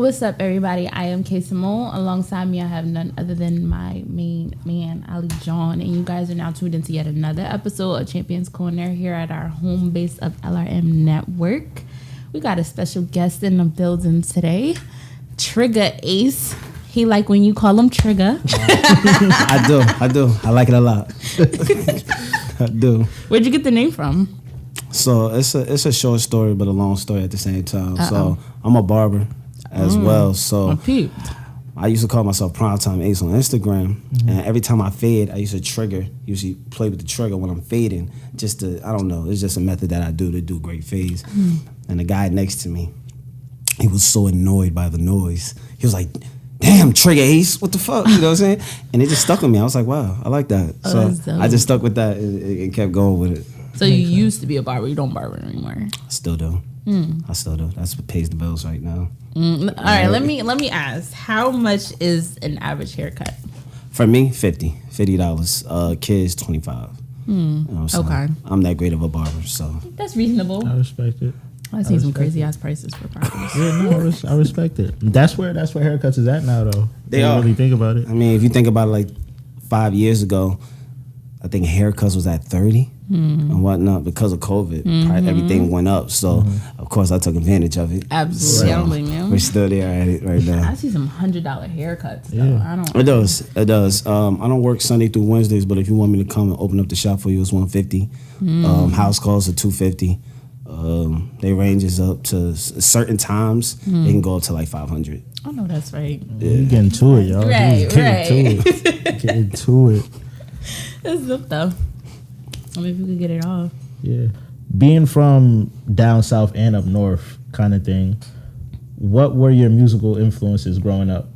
What's up, everybody? I am Kayy Simone. Alongside me, I have none other than my main man, OliJawn. And you guys are now tuned into yet another episode of Champions Corner here at our home base of LRM Network. We got a special guest in the building today, TriggaAce. He like when you call him Trigga. I do. I like it a lot. I do. Where'd you get the name from? So it's a short story, but a long story at the same time. So I'm a barber as well. So I used to call myself Primetime Ace on Instagram, and every time I fade, I used to usually play with the trigger when I'm fading. I don't know. It's just a method that I do to do great fades. And the guy next to me, he was so annoyed by the noise. He was like, "Damn, TriggaAce, what the fuck?" You know what I'm saying? And it just stuck with me. I was like, "Wow, I like that." So I just stuck with that and kept going with it. So you used to be a barber. You don't barber anymore. I still do. I still do. That's what pays the bills right now. All right, let me ask. How much is an average haircut? For me, $50. Kids, $25. You know, so Okay. I'm that great of a barber, so That's reasonable. I respect it. I've seen some crazy ass prices for barbers. Yeah, no, I respect it. That's where haircuts is at now, though. They When are. you really think about it. I mean, if you think about it, like 5 years ago, I think haircuts was at 30 and whatnot because of COVID. Probably everything went up, so of course I took advantage of it. Absolutely, I don't blame you. We're still there at it right now. I see some $100 haircuts though. Yeah. I don't. It does. I don't work Sunday through Wednesdays, but if you want me to come and open up the shop for you, it's $150. House calls are $250. They ranges up to certain times. They can go up to like $500. I know that's right. You getting to it, y'all. Right. Getting to it. That's dope though. I mean, if you could get it off. Yeah. Being from down south and up north kind of thing, what were your musical influences growing up?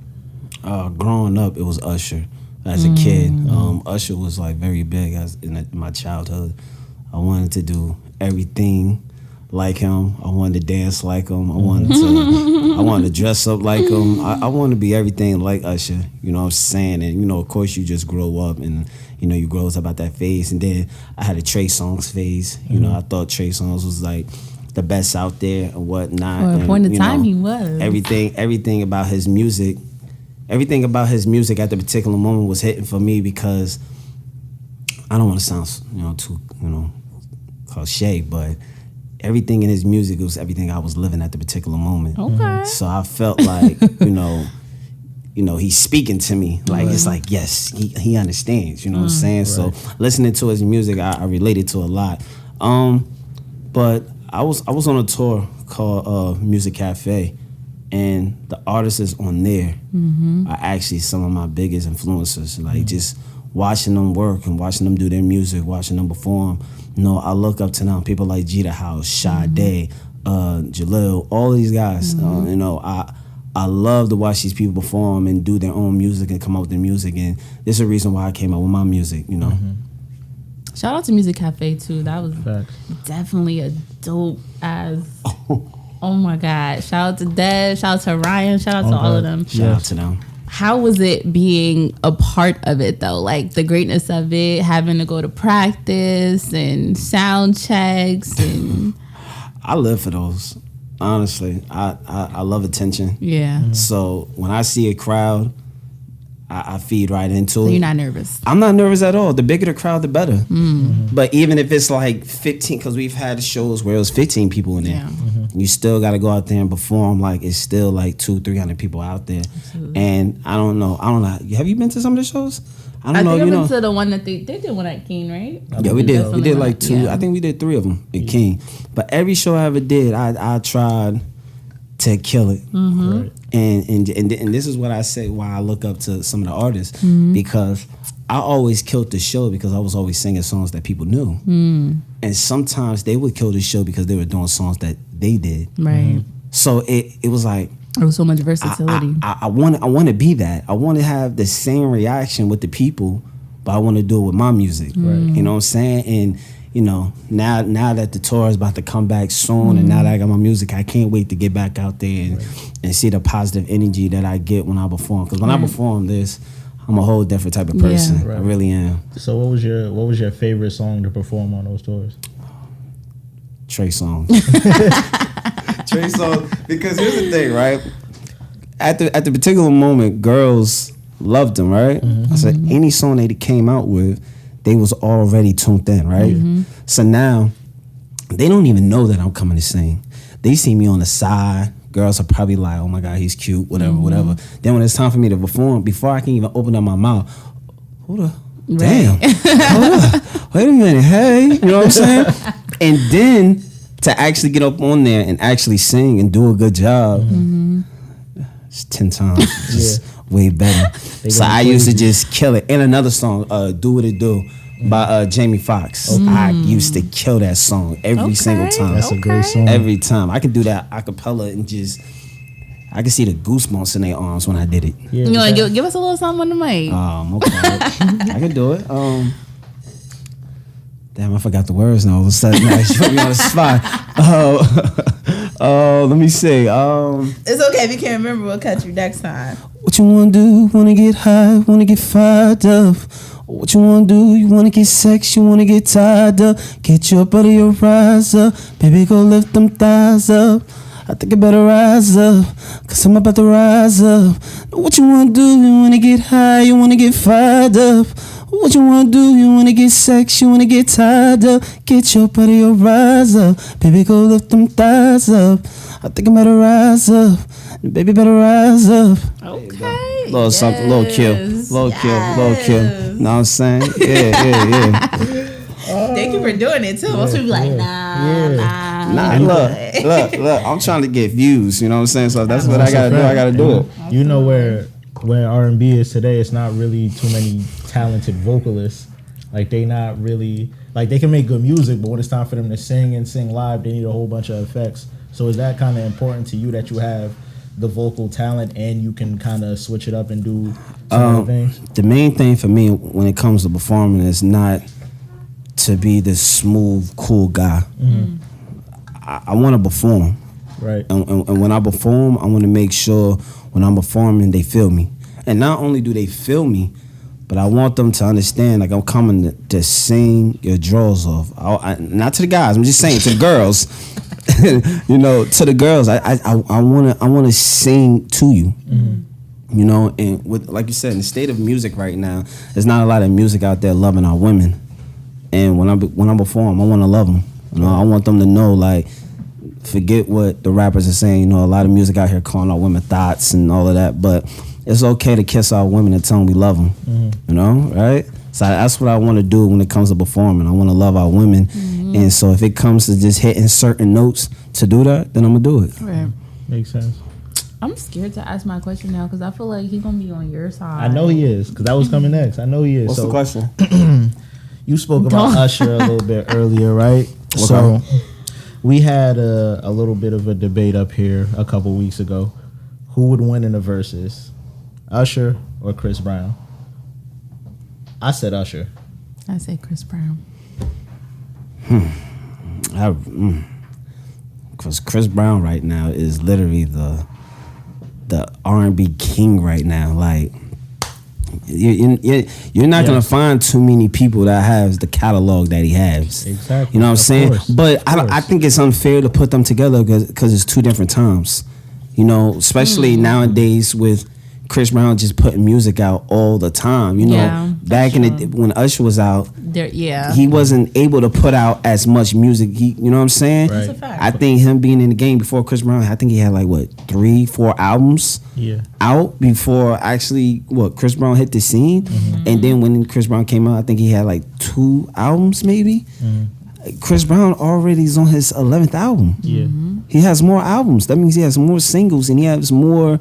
Growing up, it was Usher. As a kid, Usher was like very big in my childhood. I wanted to do everything like him. I wanted to dance like him. I wanted to dress up like him. I wanted to be everything like Usher. You know what I'm saying? And you know, of course, you just grow up and you know you grow up about that phase. And then I had a Trey Songz phase. You know, I thought Trey Songz was like the best out there and whatnot. For a point in time, he was. Everything about his music. Everything about his music at the particular moment was hitting for me because I don't want to sound, too, cliche, but everything in his music was everything I was living at the particular moment. Okay. So I felt like, he's speaking to me. Like, it's like, yes, he understands, you know what I'm saying? Right. So listening to his music, I related to a lot. But I was on a tour called Music Cafe. And the artists on there are actually some of my biggest influencers. Like just watching them work and watching them do their music, watching them perform. I look up to them. People like G The House, Sade, Jalil, all of these guys. I love to watch these people perform and do their own music and come out with their music. And this is the reason why I came out with my music. Shout out to Music Cafe too. That was definitely a dope ass. Oh my God. Shout out to Dev, shout out to Ryan, shout out to all of them. Shout out to them. How was it being a part of it though? Like the greatness of it, having to go to practice and sound checks and I live for those. Honestly. I love attention. Yeah. So when I see a crowd, I feed right into it. So you're not nervous? I'm not nervous at all. The bigger the crowd, the better. But even if it's like 15, because we've had shows where it was 15 people in there, you still got to go out there and perform. Like it's still like 200-300 people out there. Absolutely. And I don't know. Have you been to some of the shows? I think I've been to the one that they did one at King, right? Yeah, we did. We did like 2. Yeah. I think we did 3 of them at King. But every show I ever did, I tried to kill it. Right. And this is what I say why I look up to some of the artists because I always killed the show because I was always singing songs that people knew. And sometimes they would kill the show because they were doing songs that they did. Right. So it was like there was so much versatility. I want to be that. I want to have the same reaction with the people, but I want to do it with my music. Right. You know what I'm saying? And now that the tour is about to come back soon and now that I got my music, I can't wait to get back out there and see the positive energy that I get when I perform. Because when I perform this, I'm a whole different type of person. Yeah. Right. I really am. So what was your favorite song to perform on those tours? Trey Songz. Trey Songz. Because here's the thing, right? at the particular moment, girls loved him, right? I said any song that he came out with, they was already tuned in, right? So now they don't even know that I'm coming to sing. They see me on the side. Girls are probably like, "Oh my God, he's cute," whatever. Then when it's time for me to perform, before I can even open up my mouth, damn, hold up, wait a minute, hey, you know what I'm saying? And then to actually get up on there and actually sing and do a good job, it's 10 times just way better. So I used to just kill it. And another song, "Do What It Do" by Jamie Foxx. I used to kill that song every single time. That's a great song. Every time. I could do that a cappella and just, I could see the goosebumps in their arms when I did it. You want to give us a little something on the mic? Okay. I can do it. Damn, I forgot the words now. All of a sudden, now you put me on the spot. Let me see. It's okay if you can't remember. We'll catch you next time. What you wanna do? Wanna get high? Wanna get fired up? What you wanna do? You wanna get sex? You wanna get tied up? Get your body, your rise up. Baby, go lift them thighs up. I think I better rise up, cause I'm about to rise up. What you wanna do? You wanna get high? You wanna get fired up? What you wanna do? You wanna get sex? You wanna get tied up? Get your body, your rise up. Baby, go lift them thighs up. I think I better rise up. Baby, better rise up. Okay. Little something, little kill. Little kill. Know what I'm saying? Yeah. Thank you for doing it too. Most people be like, nah. Look. I'm trying to get views. You know what I'm saying? So that's what I gotta do. I gotta do it. You know where R&B is today? It's not really too many talented vocalists. Like they not really like they can make good music, but when it's time for them to sing and sing live, they need a whole bunch of effects. So is that kind of important to you that you have the vocal talent and you can kind of switch it up and do some other things? The main thing for me when it comes to performing is not to be this smooth, cool guy. I want to perform. Right. And when I perform, I want to make sure when I'm performing, they feel me. And not only do they feel me, but I want them to understand, like I'm coming to sing your drawers off. Not to the guys, I'm just saying to the girls. You know, to the girls, I wanna sing to you. You know, and with, like you said, in the state of music right now, there's not a lot of music out there loving our women. And when I perform, I want to love them. You know, I want them to know, like, forget what the rappers are saying. You know, a lot of music out here calling our women thoughts and all of that, but it's okay to kiss our women and tell them we love them. You know, right? So that's what I want to do when it comes to performing. I want to love our women. And so if it comes to just hitting certain notes to do that, then I'm going to do it. Right. Makes sense. I'm scared to ask my question now because I feel like he's going to be on your side. I know he is, because that was coming next. I know he is. What's the question? You spoke about Usher a little bit earlier, right? Okay. So we had a little bit of a debate up here a couple weeks ago. Who would win in the verses, Usher or Chris Brown? I said Usher. I say Chris Brown. Because Chris Brown right now is literally the R&B king right now. Like, you're not gonna find too many people that has the catalog that he has. Exactly. You know what I'm saying? Course. But I think it's unfair to put them together because it's two different times. You know, especially nowadays with Chris Brown just putting music out all the time. You know, back in the when Usher was out, he wasn't able to put out as much music. You know what I'm saying? Right. That's a fact. I think him being in the game before Chris Brown, I think he had like 3-4 albums out before actually Chris Brown hit the scene. And then when Chris Brown came out, I think he had like 2 albums maybe. Chris Brown already is on his 11th album. He has more albums. That means he has more singles and he has more.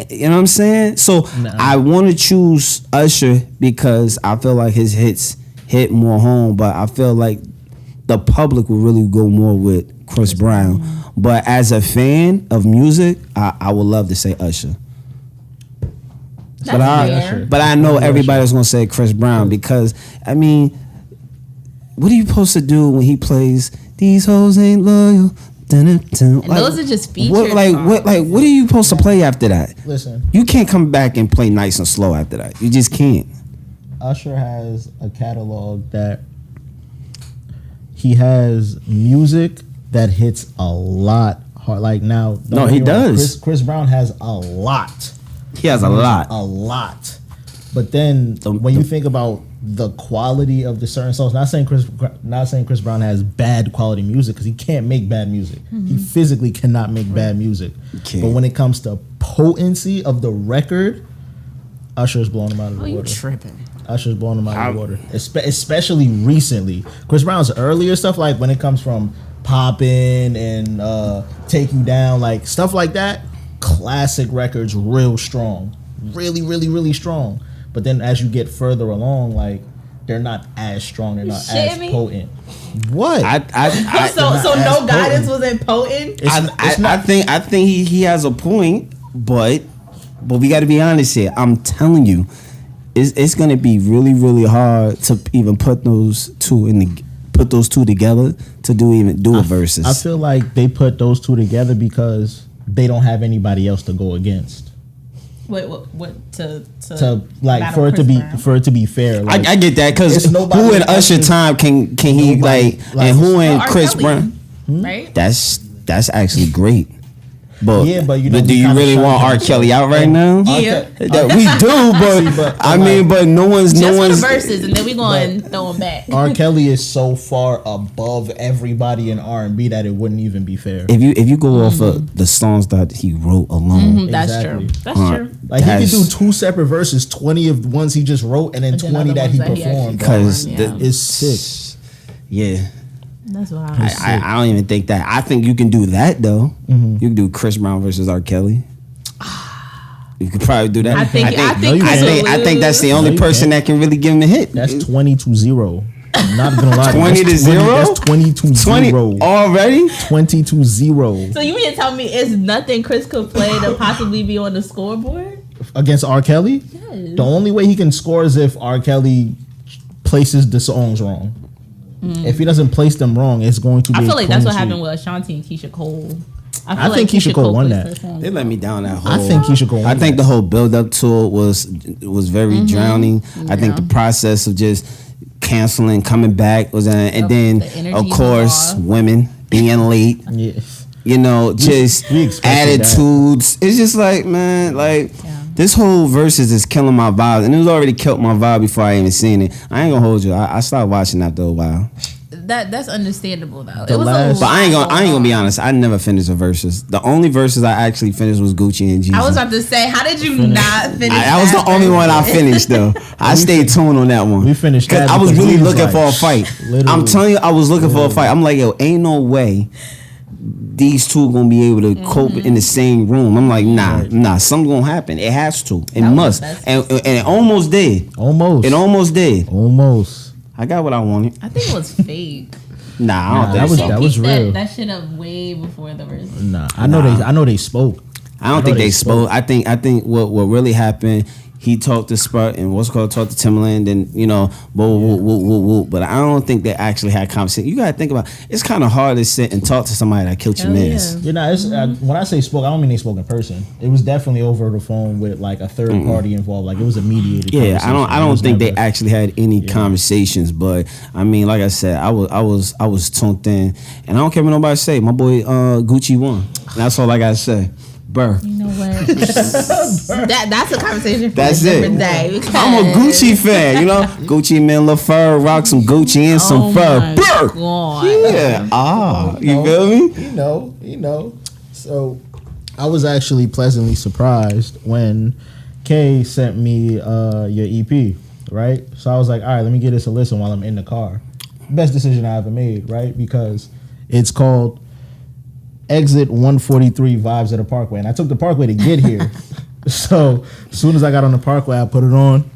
You know what I'm saying? So I want to choose Usher because I feel like his hits hit more home, but I feel like the public will really go more with Chris Brown. But as a fan of music, I would love to say Usher. But I know everybody's gonna say Chris Brown because I mean, what are you supposed to do when he plays "These Hoes Ain't Loyal"? And those are just featured. What are you supposed to play after that? Listen, you can't come back and play nice and slow after that. You just can't. Usher has a catalog that he has music that hits a lot hard. Like now, No, he does. Chris Brown has a lot. He has a lot. A lot. But then when you think about the quality of the certain songs, not saying Chris Brown has bad quality music, because he can't make bad music. He physically cannot make bad music. But when it comes to potency of the record, Usher's blowing him out of the water. You tripping? Usher's blowing him out of the water, especially recently. Chris Brown's earlier stuff, like when it comes from Poppin' and Take You Down, like stuff like that, classic records, real strong, really, really, really strong. But then as you get further along, like they're not as strong, they're not as potent. What? So no guidance wasn't potent. I think he has a point, but we got to be honest here. I'm telling you, it's gonna be really, really hard to even put those two together to do a versus. I feel like they put those two together because they don't have anybody else to go against. What to like for it to be fair. Like, I get that, because who in Usher time can he like and who in Chris Brown? Right. That's actually great. But but do you really want R. Kelly out right now? Yeah, we do, but I mean, but no one's verses, and then we going to throw them back. R. Kelly is so far above everybody in R&B that it wouldn't even be fair. If you go off of the songs that he wrote alone, That's true. True. Like he could do 2 separate verses, 20 of the ones he just wrote, and then 20 that he performed. Because it's sick. Yeah. That's wild. I don't even think that. I think you can do that though. You can do Chris Brown versus R. Kelly. You could probably do that. I think that's the only person that can really give him a hit. That's 20-0. I'm not gonna lie. 20-0. That's 20-0 already. 20-0. So you mean to tell me it's nothing Chris could play to possibly be on the scoreboard against R. Kelly? Yes. The only way he can score is if R. Kelly places the songs wrong. If he doesn't place them wrong, it's going to be. I feel like that's what happened with Ashanti and Keisha Cole. I think Keisha Cole won that. They let me down that whole. I think Keisha Cole. I think the whole build up to it was very drowning. I think the process of just canceling, coming back was, and then of course women being late. Yeah. You know, just attitudes. It's just like, man, like. This whole versus is killing my vibe, and it was already killed my vibe before I even seen it. I ain't gonna hold you. I stopped watching after a while. That's understandable though. But I ain't gonna be honest. I never finished a versus. The only verses I actually finished was Gucci and Jeezy. I was about to say, how did you not finish? That was the only one I finished though. I stayed tuned on that one. We finished that I was really looking for a fight. I'm telling you, I was looking for a fight. I'm like, yo, ain't no way these two gonna be able to cope in the same room. I'm like, nah, something's gonna happen. It has to. It must. And it almost did. It almost did. Almost. I got what I wanted. I think it was fake. Nah, I don't think that was real. That shit up way before the verse. Nah, I know they spoke. I don't think they spoke. I think what really happened, he talked to Spurt and talked to Timbaland, and you know, whoa. But I don't think they actually had conversation. You gotta think about it's kind of hard to sit and talk to somebody that killed your mans. You know, when I say spoke, I don't mean they spoke in person. It was definitely over the phone with like a third party involved. Like it was a mediated. Yeah, I don't think they actually had any conversations. But I mean, like I said, I was tuned in, and I don't care what nobody say. My boy Gucci won. That's all I gotta say. Burr. You know what? That's a conversation for that's a different day. I'm a Gucci fan, you know. Gucci Man LaFur, rock some Gucci and some fur. Burr. Yeah. You feel me? You know. So I was actually pleasantly surprised when Kayy sent me your EP, right? So I was like, all right, let me give this a listen while I'm in the car. Best decision I ever made, right? Because it's called Exit 143 Vibes at the Parkway, and I took the Parkway to get here. So as soon as I got on the Parkway, I put it on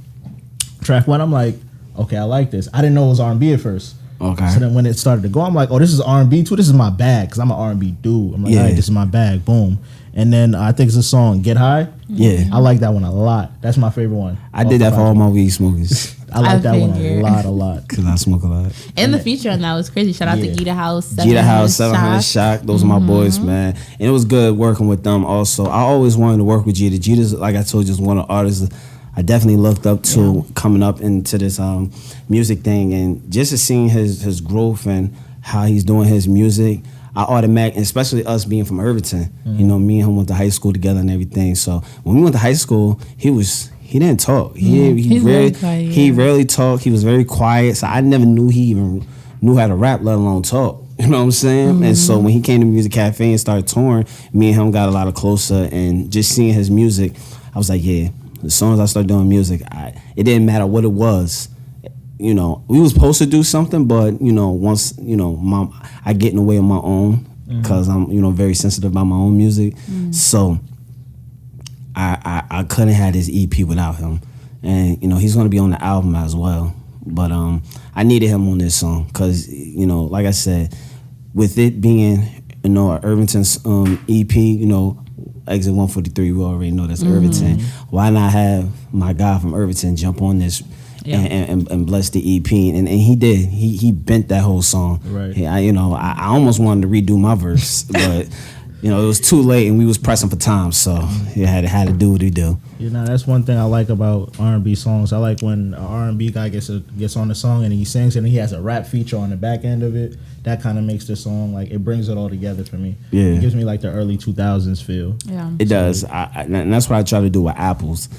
track 1. I'm like, okay, I like this. I didn't know it was R&B at first. Okay. So then when it started to go, I'm like, oh, this is R&B too. This is my bag because I'm an R&B dude. I'm like, all right, this is my bag. Boom. And then I think it's a song, Get High. Yeah. I like that one a lot. That's my favorite one. I did that for all my weed smokers. I like that one a lot. Because I smoke a lot. And the feature on that was crazy. Shout out to Gita House. 700 Shock. Those are my boys, man. And it was good working with them also. I always wanted to work with Gita. Gita's, like I told you, is one of the artists I definitely looked up to coming up into this music thing. And just to seeing his growth and how he's doing his music, I automatically, especially us being from Irvington, you know, me and him went to high school together and everything. So when we went to high school, he didn't talk. He rarely talked. He was very quiet. So I never knew he even knew how to rap, let alone talk. You know what I'm saying? And so when he came to Music Cafe and started touring, me and him got a lot of closer. And just seeing his music, I was like, yeah. As soon as I started doing music, it didn't matter what it was. You know, we was supposed to do something, but you know, once you know, I get in the way of my own because I'm very sensitive about my own music. So I couldn't have this EP without him, and you know he's gonna be on the album as well. But I needed him on this song because you know, like I said, with it being Irvington's EP, you know. Exit 143, we already know that's Irvington. Why not have my guy from Irvington jump on this and bless the EP? And he did. He bent that whole song. Right. I almost wanted to redo my verse, but it was too late and we was pressing for time, so he had to do what he do. You know, that's one thing I like about R&B songs. I like when an R&B guy gets on the song and he sings and he has a rap feature on the back end of it. That kind of makes the song, like, it brings it all together for me. Yeah. It gives me, like, the early 2000s feel. Yeah. It does. And that's what I try to do with Apples.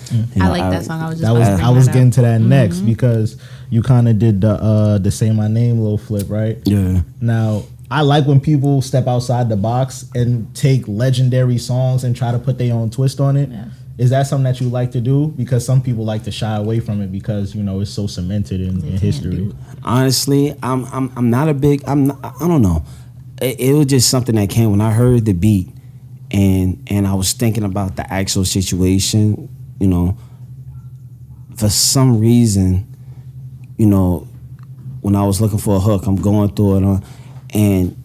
I like that song. I was getting to that next because you kind of did the Say My Name little flip, right? Yeah. Now, I like when people step outside the box and take legendary songs and try to put their own twist on it. Yeah. Is that something that you like to do? Because some people like to shy away from it because it's so cemented in history. Honestly, I'm not a big. I don't know. It was just something that came when I heard the beat, and I was thinking about the actual situation. For some reason, when I was looking for a hook, I'm going through it, and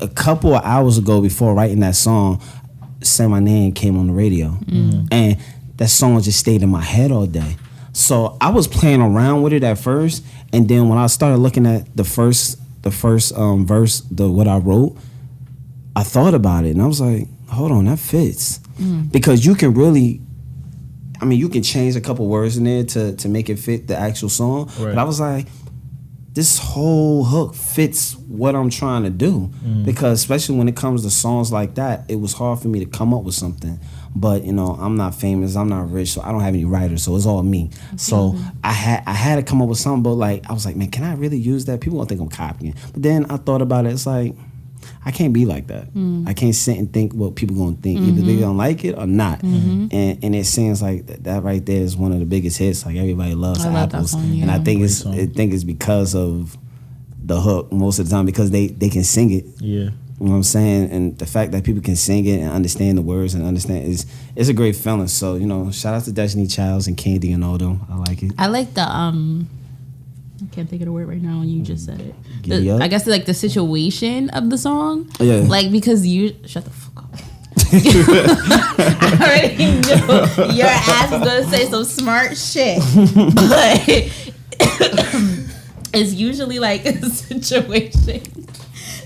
a couple of hours ago, before writing that song, Say My Name came on the radio, and that song just stayed in my head all day. So I was playing around with it at first, and then when I started looking at the first verse, what I wrote, I thought about it, and I was like, hold on, that fits, because you can really, you can change a couple words in there to make it fit the actual song. Right. But I was like, this whole hook fits what I'm trying to do, because especially when it comes to songs like that, it was hard for me to come up with something. But I'm not famous, I'm not rich, so I don't have any writers, so it's all me. So I had to come up with something, but I was like, man, can I really use that? People don't think I'm copying. But then I thought about it, it's like, I can't be like that. I can't sit and think what people gonna think. Either they gonna like it or not. And it seems like that right there is one of the biggest hits. Like everybody loves Apples, and I think it's because of the hook most of the time, because they can sing it. Yeah, you know what I'm saying. And the fact that people can sing it and understand the words and understand it's a great feeling. So shout out to Destiny Childs and Candy and all them. I like it. I like the I can't think of the word right now, and you just said it. I guess like the situation of the song. Yeah. Like, because you shut the fuck up. I already knew your ass is gonna say some smart shit, but it's usually like a situation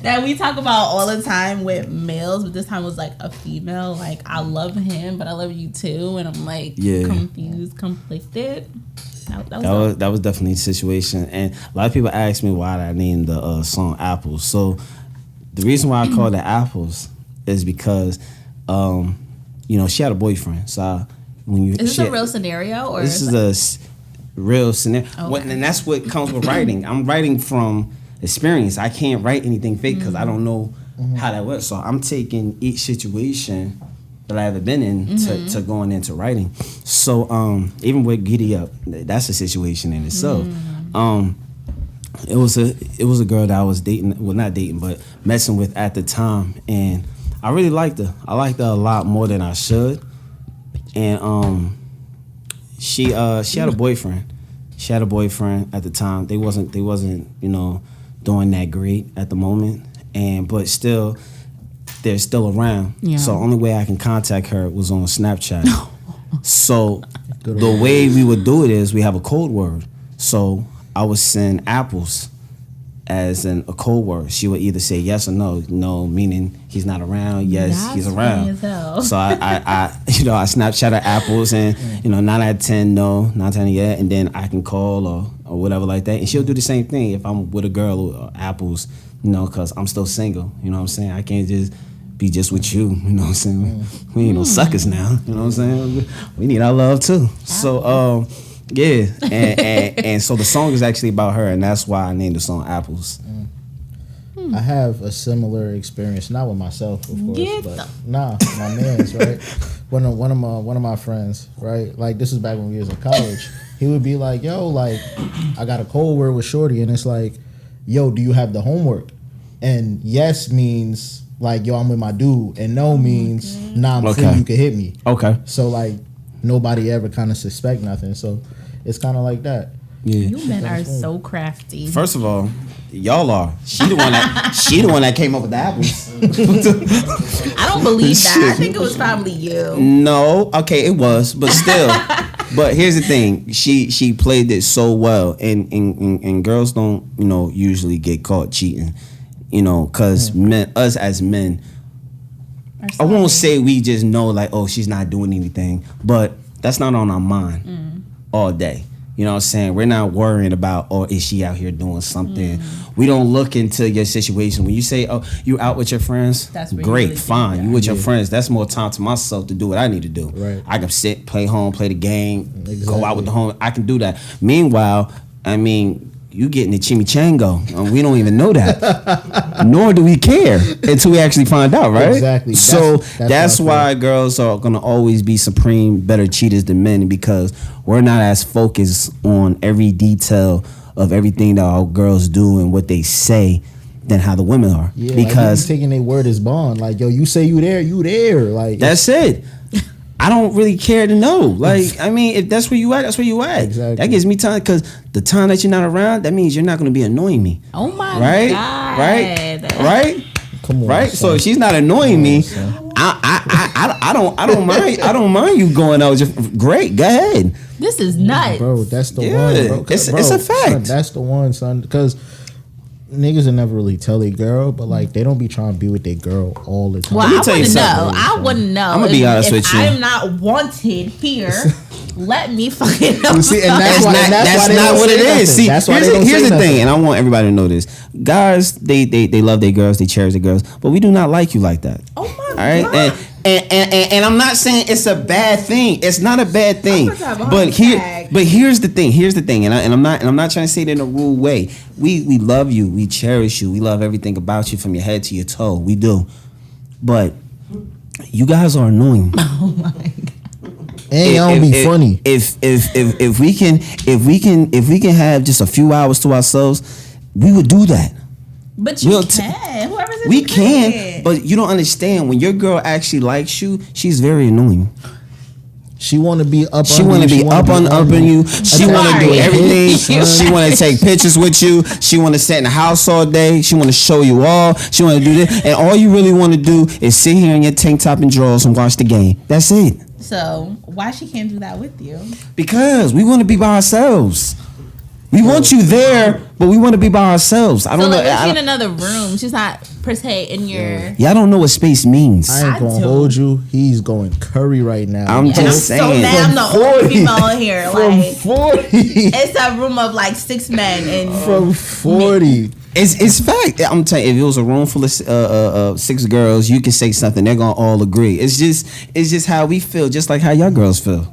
that we talk about all the time with males, but this time was like a female. Like, I love him, but I love you too, and I'm like confused, conflicted. That was definitely a situation, and a lot of people ask me why I named the song Apples. So the reason why I called it Apples is because she had a boyfriend. So is this a real scenario, or this is a real scenario? Okay. And that's what comes with writing. I'm writing from experience. I can't write anything fake because I don't know how that works. So I'm taking each situation that I ever been in to going into writing. So even with Giddy Up, that's a situation in itself. It was a girl that I was dating, well, not dating, but messing with at the time, and I really liked her. I liked her a lot more than I should. And she had a boyfriend. She had a boyfriend at the time. They wasn't doing that great at the moment, but still, they're still around. Yeah. So the only way I can contact her was on Snapchat. So the way we would do it is we have a code word. So I would send Apples as a code word. She would either say yes or no. No meaning he's not around. Yes, he's around. So I Snapchat her Apples, and 9 out of 10 no, 9 out of 10 and then I can call or whatever like that. And she'll do the same thing if I'm with a girl or Apples. you know, because I'm still single. You know what I'm saying? I can't just be just with you. You know what I'm saying? We ain't no suckers now. You know what I'm saying? We need our love too. So, yeah, and so the song is actually about her, and that's why I named the song Apples. I have a similar experience, not with myself, of course, but my man's right. One of my friends, right? Like this is back when we was in college. He would be like, "Yo, like I got a cold word with Shorty," and it's like, "Yo, do you have the homework?" And yes means like, "Yo, I'm with my dude," and no means, "Nah, I'm free. You can hit me." Okay. So like nobody ever kind of suspect nothing. So it's kind of like that. Yeah. You men are so crafty. First of all, y'all are. She the one that came up with the apples. I don't believe that. I think it was probably you. No, okay, it was, but still. But here's the thing: she played it so well, and girls don't, you know, usually get caught cheating, you know, because us as men, I won't say we just know like, oh, she's not doing anything, but that's not on our mind all day. You know what I'm saying? We're not worrying about, oh, is she out here doing something? We don't look into your situation. When you say, oh, you out with your friends, that's great, really fine. You with your friends, that's more time to myself to do what I need to do. Right. I can sit, play home, play the game, go out with the home. I can do that. Meanwhile, I mean, you getting the chimichango, and we don't even know that. Nor do we care until we actually find out, right? Exactly. So that's why girls are gonna always be supreme better cheaters than men, because we're not as focused on every detail of everything that our girls do and what they say than how the women are. Yeah, because like taking their word as bond. Like, yo, you say you there. Like that's it. I don't really care to know. Like, I mean, if that's where you at, that's where you at. Exactly. That gives me time, because the time that you're not around, that means you're not going to be annoying me. Oh my God! Right? Come on, right? Son. So if she's not annoying me, I don't mind you going out. Great, go ahead. This is nuts, bro. That's the one, bro. It's a fact. Son, that's the one, son. Because niggas will never really tell a girl, but like they don't be trying to be with their girl all the time. Well, I wouldn't know. I'm gonna be honest with you. I'm not wanted here. Let me fucking know. See, and that's not what it is. See, here's the thing, and I want everybody to know this: guys, they love their girls, they cherish their girls, but we do not like you like that. Oh my God! All right, and I'm not saying it's a bad thing. It's not a bad thing. But here's the thing, and I'm not trying to say it in a rude way. We love you, we cherish you, we love everything about you from your head to your toe. We do, but you guys are annoying. Oh my God. And y'all don't be funny. If we can have just a few hours to ourselves, we would do that. But you can. Whoever says we can, but you don't understand. When your girl actually likes you, she's very annoying. She want to be up. She want to be up on you. She want to do everything. She want to take pictures with you. She want to sit in the house all day. She want to show you all. She want to do this, and all you really want to do is sit here in your tank top and drawers and watch the game. That's it. So why she can't do that with you? Because we want to be by ourselves. We want you there, but we want to be by ourselves. I don't know. She's in another room. She's not per se in your. Yeah, I don't know what space means. I ain't gonna hold you. He's going curry right now. I'm just saying. So mad I'm the only female in here. From 40. It's a room of like 6 men and from 40. It's fact. I'm telling you, if it was a room full of 6 girls, you can say something. They're gonna all agree. It's just how we feel, just like how y'all girls feel.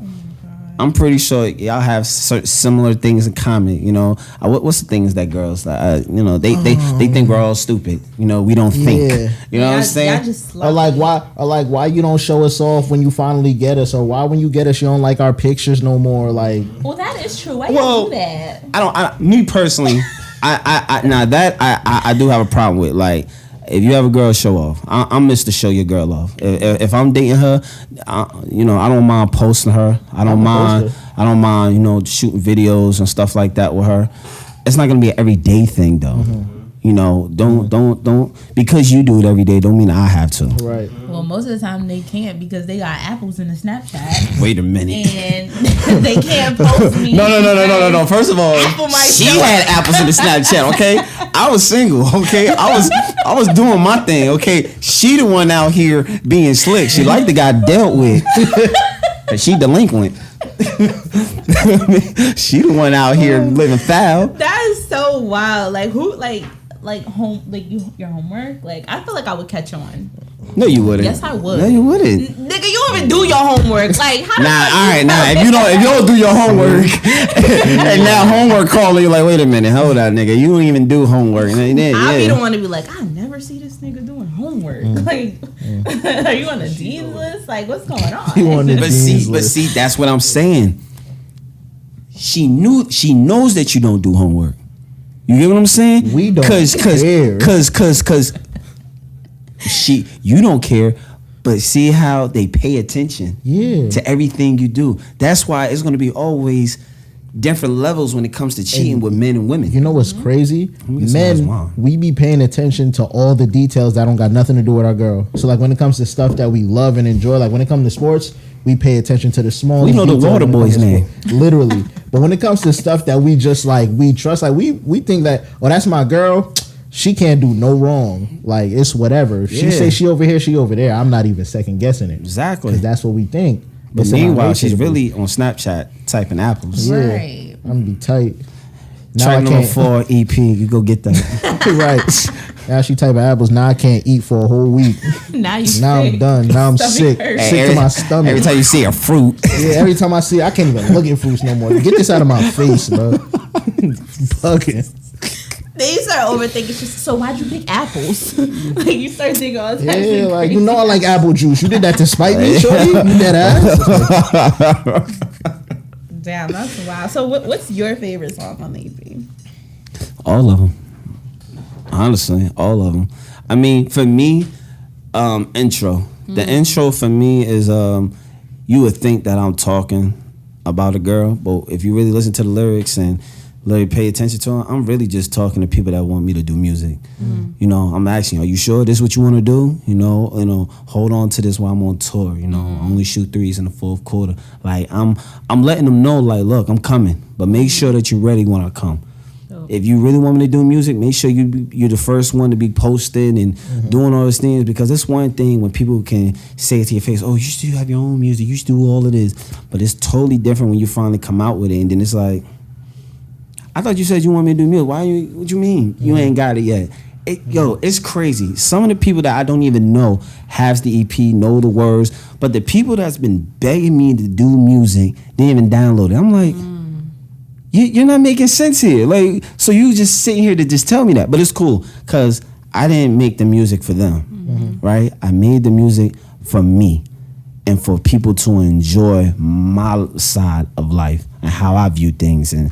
I'm pretty sure y'all have similar things in common. You know, what's the things that girls, you know, they think we're all stupid. You know, we don't think. You know what I'm saying? Or like why you don't show us off when you finally get us, or why when you get us you don't like our pictures no more. Like, well, that is true. Why you do that? Me personally, I do have a problem with, like, if you have a girl, show off. I'm Mr. Show your girl off. If I'm dating her, you know, I don't mind posting her. I don't mind, you know, shooting videos and stuff like that with her. It's not gonna be an everyday thing though. Mm-hmm. You know, don't because you do it every day don't mean I have to. Right. Well, most of the time they can't because they got apples in the Snapchat. Wait a minute. And they can't post me. No. First of all, she had apples in the Snapchat. Okay, I was single. Okay, I was doing my thing. Okay, she the one out here being slick. She like the guy dealt with. And she delinquent. She the one out here living foul. That is so wild. Like who? Like your homework? Like, I feel like I would catch on. No, you wouldn't. Yes, I would. No, you wouldn't. Nigga, you don't even do your homework. Like, how If you don't do your homework, and now homework calling you like, wait a minute, hold on, nigga, you don't even do homework. I'll be the one to be like, I never see this nigga doing homework. Like, are you on the dean's list? Like, what's going on? But see, that's what I'm saying. She knows that you don't do homework. You get what I'm saying? We don't care. Cause you don't care, but see how they pay attention to everything you do. That's why it's gonna be always different levels when it comes to cheating with men and women. You know what's crazy? Men, we be paying attention to all the details that don't got nothing to do with our girl. So like when it comes to stuff that we love and enjoy, like when it comes to sports, we pay attention to the small. We know the water boy's name. Literally. But when it comes to stuff that we just like, we trust, like we think that, oh, that's my girl. She can't do no wrong. Like, it's whatever. If she say she over here, she over there. I'm not even second guessing it. Exactly. Because that's what we think. But meanwhile, she's really on Snapchat typing apples. Yeah. Right. I'm going to be tight. Now Track number 4 EP. You go get that. Right. Now she typing apples. Now I can't eat for a whole week. Now I'm done. Now I'm sick. Sick to my stomach. Every time you see a fruit. Yeah, every time I see it, I can't even look at fruits no more. Get this out of my face, bro. Fucking. Then you start overthinking. So why'd you pick apples? Like you start thinking all that. Yeah, like you know I like apple juice. You did that to spite me, shorty. You dead ass. Damn, that's wild. So what's your favorite song on the EP? All of them. Honestly, all of them. I mean, for me, intro. The intro for me is you would think that I'm talking about a girl, but if you really listen to the lyrics and really pay attention to them, I'm really just talking to people that want me to do music. You know, I'm asking, are you sure this is what you want to do? You know, hold on to this while I'm on tour. You know, only shoot threes in the fourth quarter. Like I'm letting them know, like, look, I'm coming, but make sure that you're ready when I come. If you really want me to do music, make sure you're the first one to be posted and doing all those things, because it's one thing when people can say it to your face, oh, you should have your own music, you should do all of this. But it's totally different when you finally come out with it, and then it's like, I thought you said you want me to do music. What you mean? You ain't got it yet. It's crazy. Some of the people that I don't even know has the EP, know the words, but the people that's been begging me to do music, they didn't even download it. I'm like, you're not making sense here. Like, so you just sitting here to just tell me that. But it's cool, because I didn't make the music for them, right? I made the music for me and for people to enjoy my side of life and how I view things. And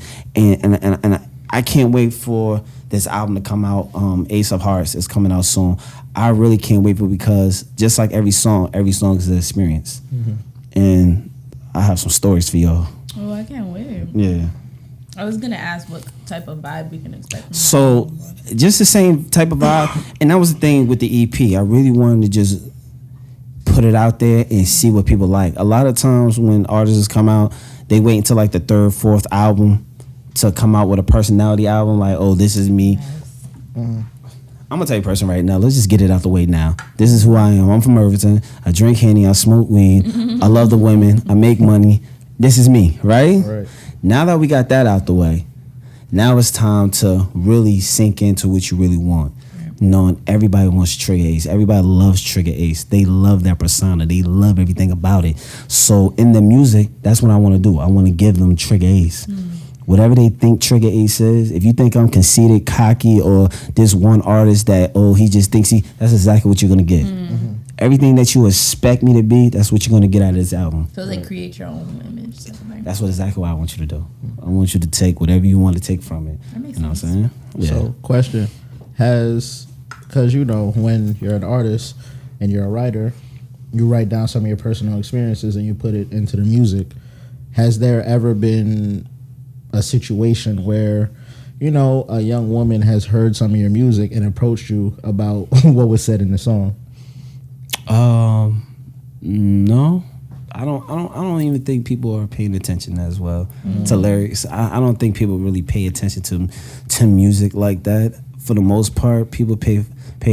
I can't wait for this album to come out. Ace of Hearts is coming out soon. I really can't wait for it, because just like every song is an experience. And I have some stories for y'all. Oh, I can't wait. Yeah. I was gonna ask what type of vibe we can expect. So, just the same type of vibe. And that was the thing with the EP. I really wanted to just put it out there and see what people like. A lot of times when artists come out, they wait until like the third, fourth album to come out with a personality album. Like, oh, this is me. Yes. I'm gonna tell you a person right now. Let's just get it out the way now. This is who I am. I'm from Irvington. I drink Henny. I smoke weed. I love the women. I make money. This is me, right? Now that we got that out the way, now it's time to really sink into what you really want. Knowing everybody wants TriggaAce. Everybody loves TriggaAce. They love that persona. They love everything about it. So in the music, that's what I want to do. I want to give them TriggaAce. Whatever they think TriggaAce is, if you think I'm conceited, cocky, or this one artist that, oh, he just thinks that's exactly what you're going to get. Everything that you expect me to be, that's what you're going to get out of this album. So they create your own image. That's exactly what I want you to do. I want you to take whatever you want to take from it. That makes sense. What I'm saying? Yeah. So, question. Because, you know, when you're an artist and you're a writer, you write down some of your personal experiences and you put it into the music. Has there ever been a situation where, you know, a young woman has heard some of your music and approached you about what was said in the song? No. I don't even think people are paying attention as well to lyrics. I don't think people really pay attention to music like that. for the most part, people pay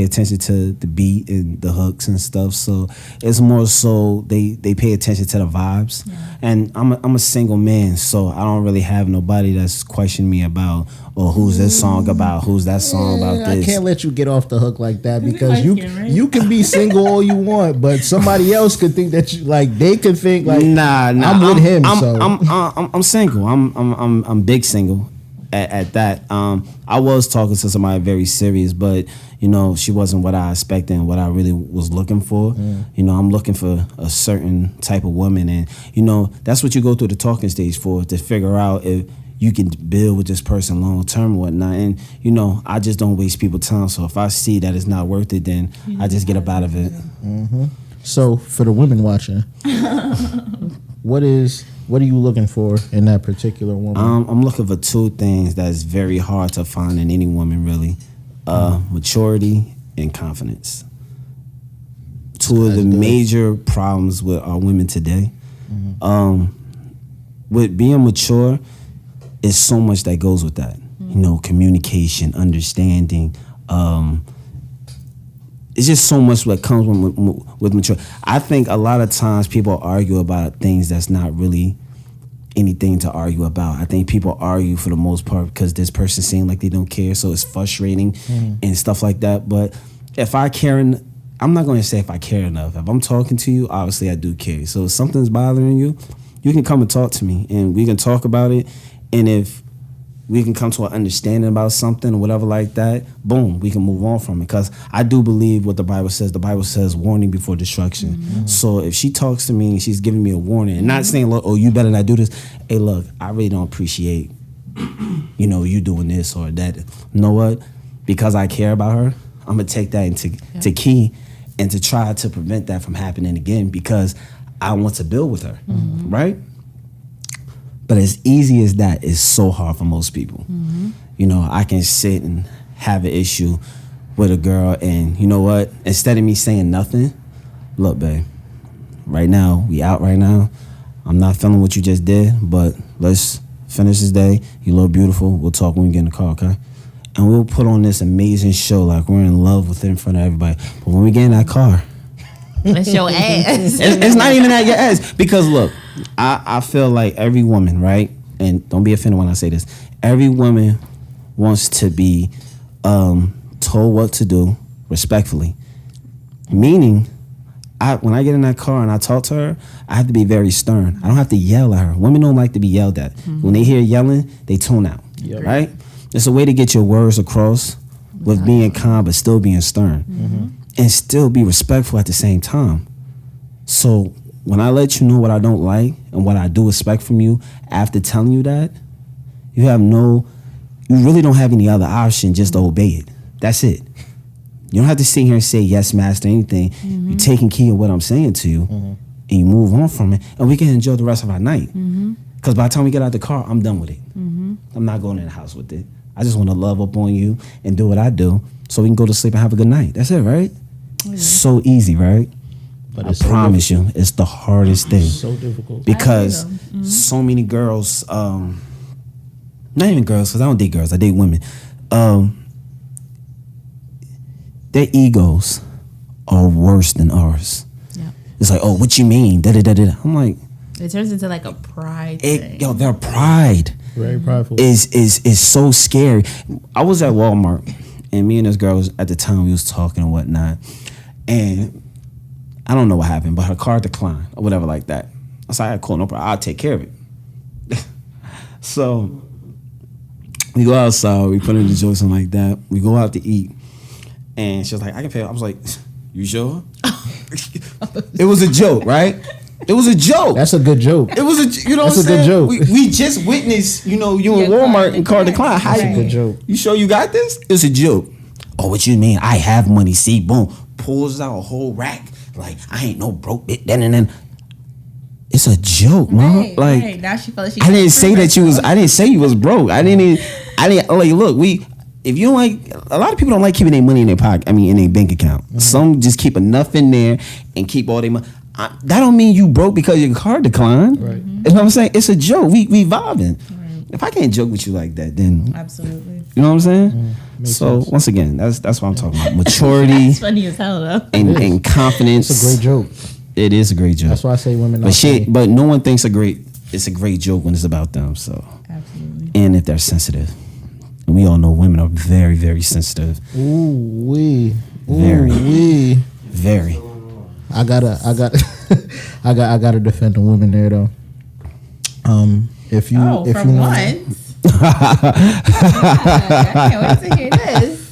attention to the beat and the hooks and stuff. So it's more so they pay attention to the vibes. Yeah. And I'm a single man, so I don't really have nobody that's questioning me about, who's this song about, who's that song about this. I can't let you get off the hook like that, because you can be single all you want, but somebody else could think that you like. They could think like, nah, I'm with him. I'm single. I'm big single. At that, I was talking to somebody very serious, but she wasn't what I expected and what I really was looking for. I'm looking for a certain type of woman, and that's what you go through the talking stage for, to figure out if you can build with this person long term or whatnot. And I just don't waste people's time. So if I see that it's not worth it, then I just get up out of it. So for the women watching, what are you looking for in that particular woman? I'm looking for two things that's very hard to find in any woman, really. Maturity and confidence. Two of the major problems with our women today. With being mature, is so much that goes with that. Communication, understanding. It's just so much what comes with mature. I think a lot of times people argue about things that's not really anything to argue about. I think people argue for the most part because this person seems like they don't care, so it's frustrating and stuff like that. But if I care, I'm not going to say if I care enough. If I'm talking to you, obviously I do care. So if something's bothering you, you can come and talk to me, and we can talk about it. And if we can come to an understanding about something or whatever like that, boom, we can move on from it. Because I do believe what the Bible says. The Bible says warning before destruction. So if she talks to me and she's giving me a warning and not saying, look, you better not do this. Hey, look, I really don't appreciate, you doing this or that. You know what? Because I care about her, I'm going to take that to key and to try to prevent that from happening again, because I want to build with her, right? But as easy as that is so hard for most people. I can sit and have an issue with a girl, and you know what? Instead of me saying nothing, look, babe, right now, we out right now. I'm not feeling what you just did, but let's finish this day. You look beautiful. We'll talk when we get in the car, okay? And we'll put on this amazing show like we're in love with it in front of everybody. But when we get in that car, that's your ass. It's not even at your ass. Because look, I feel like every woman, right? And don't be offended when I say this. Every woman wants to be told what to do respectfully. Meaning, when I get in that car and I talk to her, I have to be very stern. I don't have to yell at her. Women don't like to be yelled at. When they hear yelling, they tune out, right? It's a way to get your words across with being calm but still being stern. And still be respectful at the same time. So when I let you know what I don't like and what I do expect from you after telling you that, you really don't have any other option just to obey it. That's it. You don't have to sit here and say yes, master, anything. You're taking key of what I'm saying to you, and you move on from it, and we can enjoy the rest of our night. Because by the time we get out the car, I'm done with it. I'm not going in the house with it. I just want to love up on you and do what I do so we can go to sleep and have a good night. That's it, right? So easy, right? But I promise you, it's the hardest thing. So difficult. Because so many girls, not even girls, because I don't date girls, I date women. Their egos are worse than ours. Yeah. It's like, what you mean? Da-da-da-da. I'm like, it turns into like a pride thing. Yo, their pride very prideful is so scary. I was at Walmart, and me and this girl at the time, we was talking and whatnot. And I don't know what happened, but her car declined or whatever like that. I said, all right, cool, no problem. I'll take care of it. So we go outside, we put in the joint, something like that. We go out to eat. And she was like, I can pay. I was like, you sure? It was a joke, right? It was a joke. That's a good joke. It was a, That's what I'm saying? Good joke. We just witnessed, you in Walmart and car decline. That's a good joke. You sure you got this? It's a joke. Oh, what you mean? I have money. See, boom. Pulls out a whole rack. Like, I ain't no broke bitch. Then. It's a joke, man. Like, now she felt like she I didn't say that you was. I didn't say you was broke. I didn't. Like, look, if you don't like, a lot of people don't like keeping their money in their pocket. I mean, in their bank account. Some just keep enough in there and keep all their money. That don't mean you broke because your car declined. Right. You know what I'm saying? It's a joke. We vibing. Right. If I can't joke with you like that, then absolutely. You know what I'm saying? So sense. once again, that's what I'm talking about. Maturity It's funny as hell though. and confidence. It's a great joke. It is a great joke. That's why I say women. But no one thinks it's a great joke when it's about them. So Absolutely. and if they're sensitive, and we all know women are very, very sensitive. Very. I gotta defend the women there though. If you Oh, if from you know, once. I can't wait to hear this.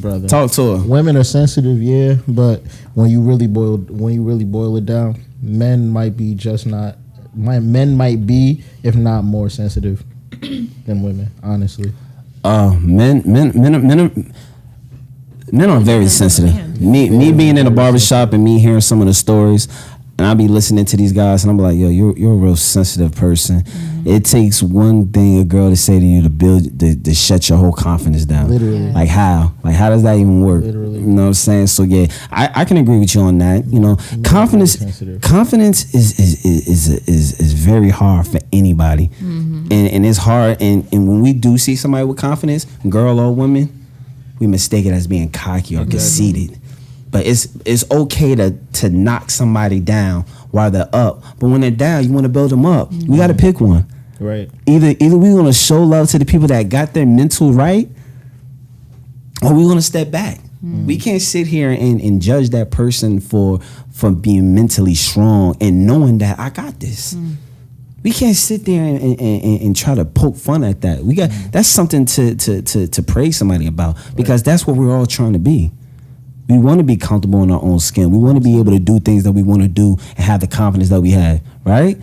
brother, Talk to her. women are sensitive, yeah, but when you really boil it down, men might be if not more sensitive than women, honestly. Men are very sensitive. Me being in a barbershop and me hearing some of the stories, and I be listening to these guys, and I'm like, yo, you're a real sensitive person. Mm-hmm. It takes one thing a girl to say to you to shut your whole confidence down. Literally. Like how? Like how does that even work? Literally. You know what I'm saying? So yeah, I can agree with you on that. You know, confidence is very hard for anybody, and it's hard. And when we do see somebody with confidence, girl or woman, we mistake it as being cocky or conceited. But it's okay to knock somebody down while they're up. But when they're down, you want to build them up. We got to pick one. Right. Either we want to show love to the people that got their mental right, or we want to step back. We can't sit here and judge that person for being mentally strong and knowing that I got this. We can't sit there and try to poke fun at that. That's something to praise somebody about, because that's what we're all trying to be. We want to be comfortable in our own skin. We want to be able to do things that we want to do and have the confidence that we have, right?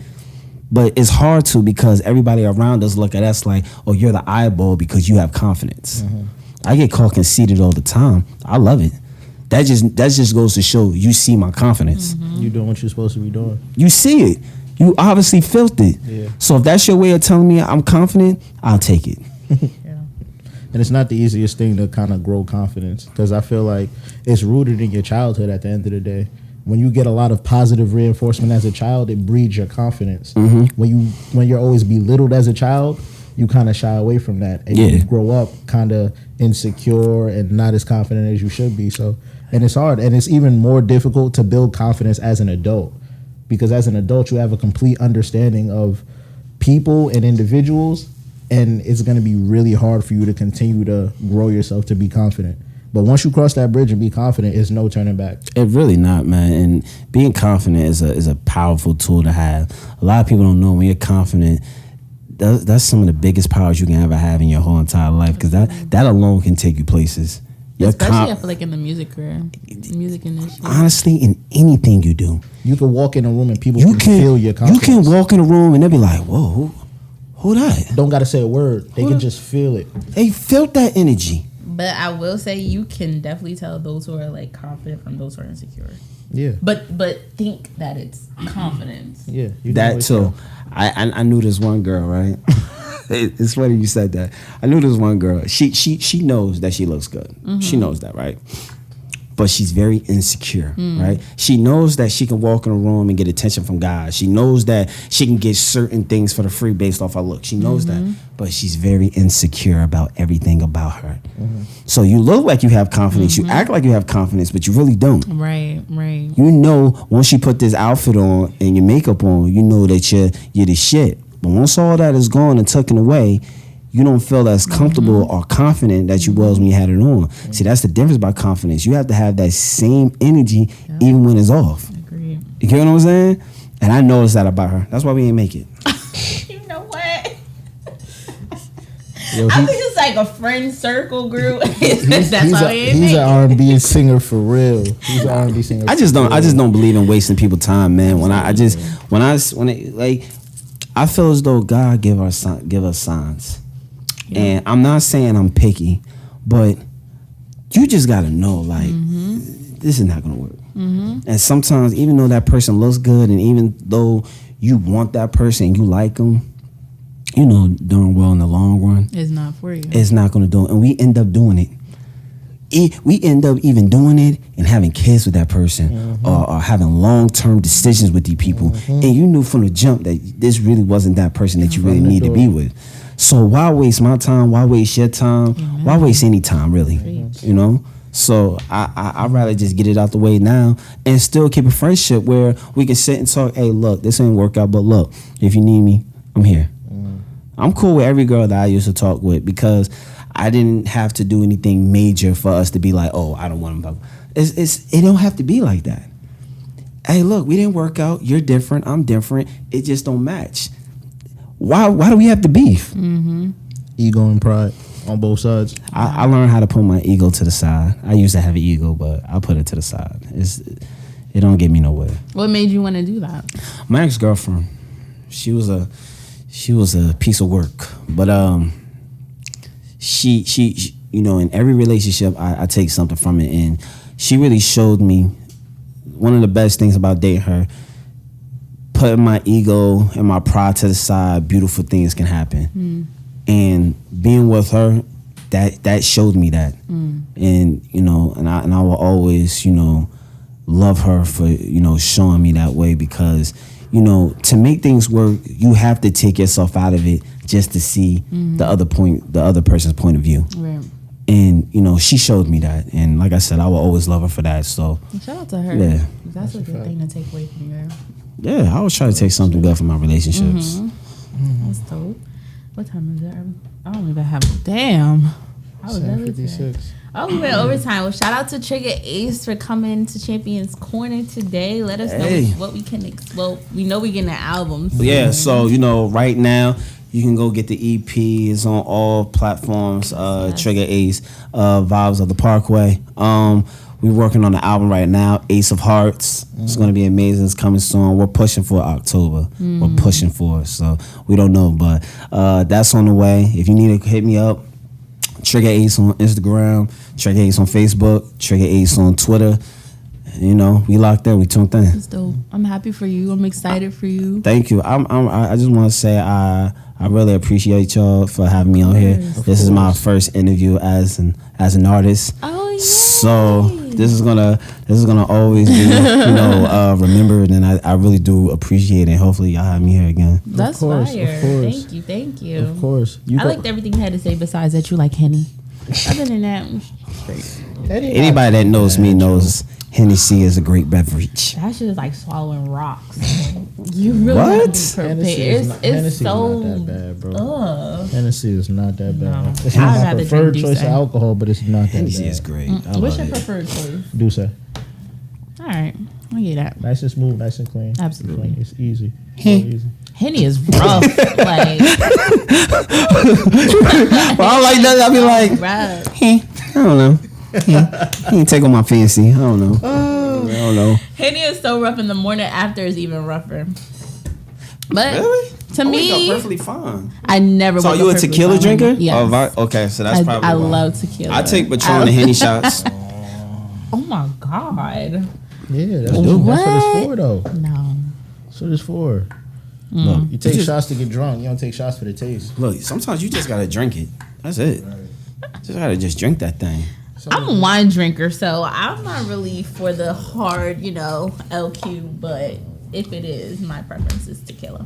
But it's hard to, because everybody around us look at us like, oh, you're the eyeball because you have confidence. I get called conceited all the time. I love it. That just goes to show you see my confidence. You doing what you're supposed to be doing. You see it. You obviously felt it. Yeah. So if that's your way of telling me I'm confident, I'll take it. And it's not the easiest thing to kind of grow confidence, because I feel like it's rooted in your childhood at the end of the day. When you get a lot of positive reinforcement as a child, it breeds your confidence. When you're always belittled as a child, you kind of shy away from that. And you grow up kind of insecure and not as confident as you should be. So, and it's hard. And it's even more difficult to build confidence as an adult, because as an adult, you have a complete understanding of people and individuals, and it's going to be really hard for you to continue to grow yourself to be confident. But once you cross that bridge and be confident, it's no turning back. It really not, man. And being confident is a powerful tool to have. A lot of people don't know when you're confident, that's some of the biggest powers you can ever have in your whole entire life, because that alone can take you places. Especially I feel like in the music career, music industry. Honestly, in anything you do. You can walk in a room and people can feel your confidence. You can walk in a room and they'll be like, whoa, who that? Don't got to say a word. They can just feel it. They felt that energy. But I will say you can definitely tell those who are like confident from those who are insecure. Yeah. But think that it's confidence. Yeah. That too. I knew this one girl, right? It's funny you said that. I knew this one girl. She knows that she looks good. She knows that, right? But she's very insecure, right? She knows that she can walk in a room and get attention from guys. She knows that she can get certain things for the free based off her look. She knows that. But she's very insecure about everything about her. So you look like you have confidence. You act like you have confidence, but you really don't. Right. You know, once you put this outfit on and your makeup on, you know that you're the shit. But once all that is gone and taken away, you don't feel as comfortable or confident that you was when you had it on. See, that's the difference about confidence. You have to have that same energy even when it's off. Agreed. You get what I'm saying? And I noticed that about her. That's why we ain't make it. You know what? Yo, I think it's like a friend circle group. That's why we ain't he's make an it. R&B singer for real. He's an R&B singer. I just don't believe in wasting people's time, man. I feel as though God give us signs. Yeah. And I'm not saying I'm picky, but you just gotta know, like, this is not gonna work. And sometimes, even though that person looks good, and even though you want that person and you like them, you know darn well in the long run, It's not for you. it's not gonna do it. And we end up doing it. We end up even doing it and having kids with that person, or having long-term decisions with these people. And you knew from the jump that this really wasn't that person that you really need to be with. So why waste my time? Why waste your time? Why waste any time, really? You know? So I'd rather just get it out the way now and still keep a friendship where we can sit and talk, hey, look, this ain't work out, but look, if you need me, I'm here. I'm cool with every girl that I used to talk with because I didn't have to do anything major for us to be like, oh, I don't want them. It don't have to be like that. Hey, look, we didn't work out. You're different. I'm different. It just don't match. Why do we have to beef? Ego and pride on both sides. I learned how to put my ego to the side. I used to have an ego, but I put it to the side. It don't get me nowhere. What made you want to do that? My ex-girlfriend, she was a piece of work, but she you know, in every relationship I take something from it, and she really showed me one of the best things about dating her. Putting my ego and my pride to the side, beautiful things can happen. And being with her, that showed me that. And you know, and I will always, you know, love her for, you know, showing me that way, because, you know, to make things work, you have to take yourself out of it just to see the other person's point of view. Right. And, you know, she showed me that. And like I said, I will always love her for that. So shout out to her. Yeah. That's a good thing to take away from you. Yeah, I always try to take something good from my relationships. That's dope. What time is it? I don't even have. Damn. I was 7:56. Oh, we went overtime. Well, shout out to TriggaAce for coming to Champions Corner today. Let us know what we can. We know we getting an album. So. Yeah, so, you know, right now you can go get the EP. It's on all platforms. TriggaAce, Vibes of the Parkway. We're working on the album right now, Ace of Hearts. It's going to be amazing. It's coming soon. We're pushing for October. We're pushing for it, so we don't know. But that's on the way. If you need to hit me up, TriggaAce on Instagram, TriggaAce on Facebook, TriggaAce on Twitter. You know, we locked in. We tuned in. That's dope. I'm happy for you. I'm excited for you. Thank you. I just want to say I really appreciate y'all for having me on here. This is my first interview as an artist. Oh yeah. So this is gonna always be, you know, remembered, and I really do appreciate it. Hopefully y'all have me here again. That's fire. Of course. Thank you. Of course. I liked everything you had to say besides that you like Henny. Other than that, anybody that knows me knows Hennessy is a great beverage. that shit is like swallowing rocks. You really have to be prepared. It's so not that bad, bro. Hennessy is not that bad. No. It's not my I'd preferred rather choice of drink alcohol, but it's not that Hennessy bad. is great. What's your preferred choice? Douce. All right, I'll get that. Nice and smooth, nice and clean. Absolutely. Clean. It's easy. So easy. Henny is rough. Like, Well, I like that. I'll be like, rough. I don't know. He ain't take on my fancy. I don't know. I don't know. Henny is so rough, in the morning after is even rougher. But Really? to me, perfectly fine. I never. So wake you up a perfectly tequila fine. drinker? Yes. Okay, so that's probably I why. love tequila. I take Patron and Henny shots. Oh my god. Yeah, that's what it's for, though. No. That's what it's for. Look, You take shots to get drunk. You don't take shots for the taste. Look, sometimes you just gotta drink it. That's it. Just gotta drink that thing. I'm a wine drinker, so I'm not really for the hard, LQ, but if it is, my preference is tequila.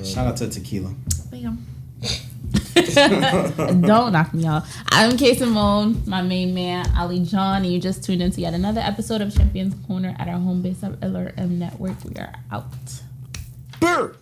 Shout out to tequila. Bam. Don't knock me off. I'm Kayy Simone, my main man, OliJawn, and you just tuned into yet another episode of Champions Corner at our home base of LRM Network. We are out. Bird.